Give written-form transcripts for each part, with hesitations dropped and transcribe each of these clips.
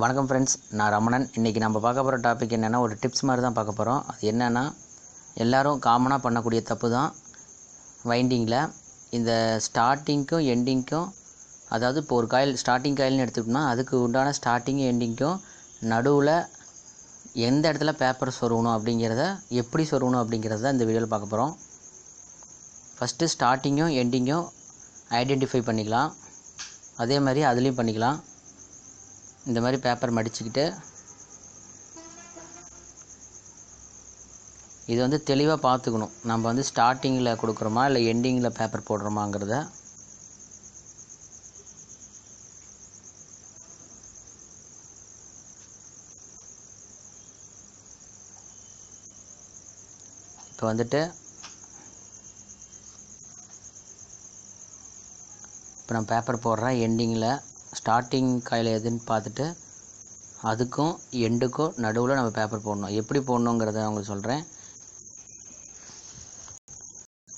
வணக்கம் ஃப்ரெண்ட்ஸ், நான் ரமணன். இன்றைக்கி நம்ம பார்க்க போகிற டாபிக் என்னென்னா ஒரு டிப்ஸ் மாதிரி தான் பார்க்க போகிறோம். அது என்னென்னா, எல்லோரும் காமனாக பண்ணக்கூடிய தப்பு தான் வைண்டிங்கில். இந்த ஸ்டார்டிங்க்கும் எண்டிங்க்கும், அதாவது இப்போ ஒரு காயில் ஸ்டார்டிங் காயில்னு எடுத்துக்கிட்டோம்னா அதுக்கு உண்டான ஸ்டார்டிங்கும் எண்டிங்க்கும் நடுவில் எந்த இடத்துல பேப்பர் சொருகணும் அப்படிங்கிறத, எப்படி சொருகணும் அப்படிங்கிறத இந்த வீடியோவில் பார்க்க போகிறோம். ஃபஸ்ட்டு ஸ்டார்டிங்கும் எண்டிங்கும் ஐடென்டிஃபை பண்ணிக்கலாம். அதே மாதிரி அதுலேயும் பண்ணிக்கலாம். இந்த மாதிரி பேப்பர் மடிச்சுக்கிட்டு இது வந்து தெளிவாக பார்த்துக்கணும். நம்ம வந்து ஸ்டார்டிங்கில் கொடுக்குறோமா இல்லை எண்டிங்கில் பேப்பர் போடுறோமாங்கிறத. இப்போ வந்துட்டு இப்போ நான் பேப்பர் போடுறேன். எண்டிங்கில் ஸ்டார்டிங் காயில் எதுன்னு பார்த்துட்டு அதுக்கும் எண்டுக்கும் நடுவில் நம்ம பேப்பர் போடணும். எப்படி போடணுங்கிறத உங்களுக்கு சொல்கிறேன்.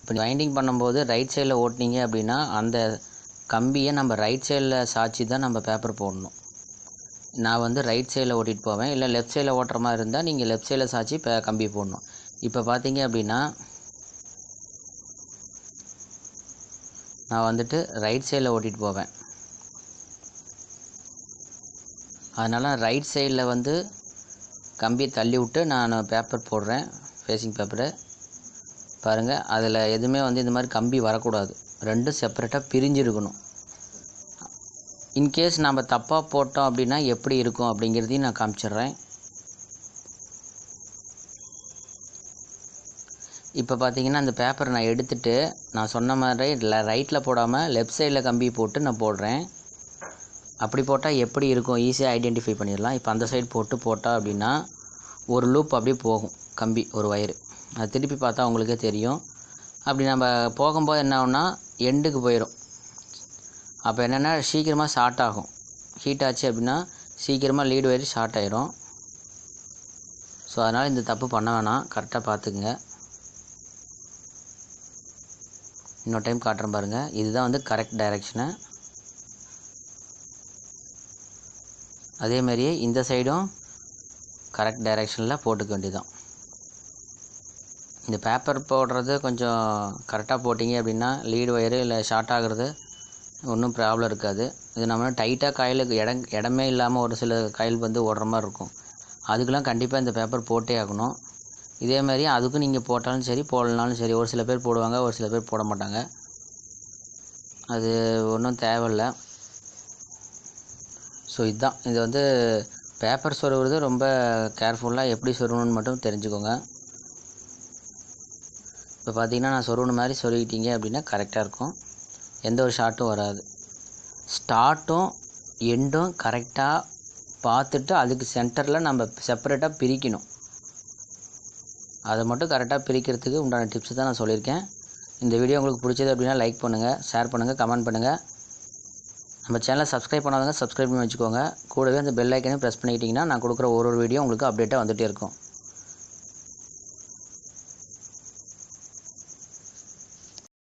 இப்போ வைண்டிங் பண்ணும்போது ரைட் சைடில் ஓட்டினீங்க அப்படின்னா அந்த கம்பியை நம்ம ரைட் சைடில் சாய்ச்சி தான் நம்ம பேப்பர் போடணும். நான் வந்து ரைட் சைடில் ஓட்டிகிட்டு போவேன். இல்லை லெஃப்ட் சைடில் ஓட்டுற மாதிரி இருந்தால் நீங்கள் லெஃப்ட் சைடில் சாய்ச்சி கம்பி போடணும். இப்போ பார்த்தீங்க அப்படின்னா நான் வந்துட்டு ரைட் சைடில் ஓட்டிகிட்டு போவேன். அதனால் ரைட் சைடில் வந்து கம்பியை தள்ளி விட்டு நான் பேப்பர் போடுறேன். ஃபேஸிங் பேப்பரு பாருங்கள், அதில் எதுவுமே வந்து இந்த மாதிரி கம்பி வரக்கூடாது. ரெண்டும் செப்பரேட்டாக பிரிஞ்சிருக்கணும். இன்கேஸ் நம்ம தப்பாக போட்டோம் அப்படின்னா எப்படி இருக்கும் அப்படிங்கிறதையும் நான் காமிச்சிடுறேன். இப்போ பார்த்தீங்கன்னா அந்த பேப்பரை நான் எடுத்துகிட்டு நான் சொன்ன மாதிரி ரைட்டில் போடாமல் லெஃப்ட் சைடில் கம்பி போட்டு நான் போடுறேன். அப்படி போட்டால் எப்படி இருக்கும், ஈஸியாக ஐடென்டிஃபை பண்ணிடலாம். இப்போ அந்த சைடு போட்டால் அப்படின்னா ஒரு லூப் அப்படியே போகும் கம்பி, ஒரு வயரு. அது திருப்பி பார்த்தா உங்களுக்கே தெரியும். அப்படி நம்ம போகும்போது என்ன ஆகும்னா எண்டுக்கு போயிடும். அப்போ என்னென்னா சீக்கிரமாக ஷார்ட் ஆகும். ஹீட் ஆச்சு அப்படின்னா சீக்கிரமாக லீடு வயர் ஷார்ட் ஆகிரும். ஸோ அதனால் இந்த தப்பு பண்ண வேணாம், கரெக்டாக பார்த்துக்குங்க. இன்னொரு டைம் காட்டுறேன் பாருங்கள். இதுதான் வந்து கரெக்ட் டைரெக்ஷனு. அதேமாதிரியே இந்த சைடும் கரெக்ட் டைரெக்ஷனில் போட்டுக்க வேண்டியதான். இந்த பேப்பர் போடுறது கொஞ்சம் கரெக்டாக போட்டிங்க அப்படின்னா லீடு வயரு இல்லை ஷார்ட் ஆகிறது ஒன்றும் ப்ராப்ளம் இருக்காது. இது நம்ம டைட்டாக காயிலுக்கு இடமே இல்லாமல் ஒரு சில காயில் வந்து ஓடுற மாதிரி இருக்கும். அதுக்கெலாம் கண்டிப்பாக இந்த பேப்பர் போட்டே ஆகணும். இதே மாதிரி அதுக்கும் நீங்கள் போட்டாலும் சரி போடலனாலும் சரி, ஒரு சில பேர் போடுவாங்க, ஒரு சில பேர் போட மாட்டாங்க. அது ஒன்றும் தேவையில்லை. ஸோ இதுதான், இது வந்து பேப்பர் சொருகிறது ரொம்ப கேர்ஃபுல்லாக எப்படி சொருகணும்னு மட்டும் தெரிஞ்சுக்கோங்க. இப்போ பார்த்தீங்கன்னா நான் சொருகின மாதிரி சொருகிட்டீங்க அப்படின்னா கரெக்டாக இருக்கும். எந்த ஒரு ஷார்ட்டும் வராது. ஸ்டார்ட்டும் எண்டும் கரெக்டாக பார்த்துட்டு அதுக்கு சென்டரில் நம்ம செப்பரேட்டாக பிரிக்கணும். அதை மட்டும் கரெக்டாக பிரிக்கிறதுக்கு உண்டான டிப்ஸ் தான் நான் சொல்லியிருக்கேன். இந்த வீடியோ உங்களுக்கு பிடிச்சது அப்படின்னா லைக் பண்ணுங்கள், ஷேர் பண்ணுங்கள், கமெண்ட் பண்ணுங்கள். நம்ம சேனலை சப்ஸ்கிரைப் பண்ணாதவங்க சப்ஸ்கிரைப் பண்ணி வச்சுக்கோங்க. கூடவே அந்த பெல் ஐக்கனையும் ப்ரெஸ் பண்ணிக்கிட்டிங்கன்னா நான் கொடுக்குற ஒரு வீடியோ உங்களுக்கு அப்டேட்டாக வந்துகிட்டே இருக்கும்.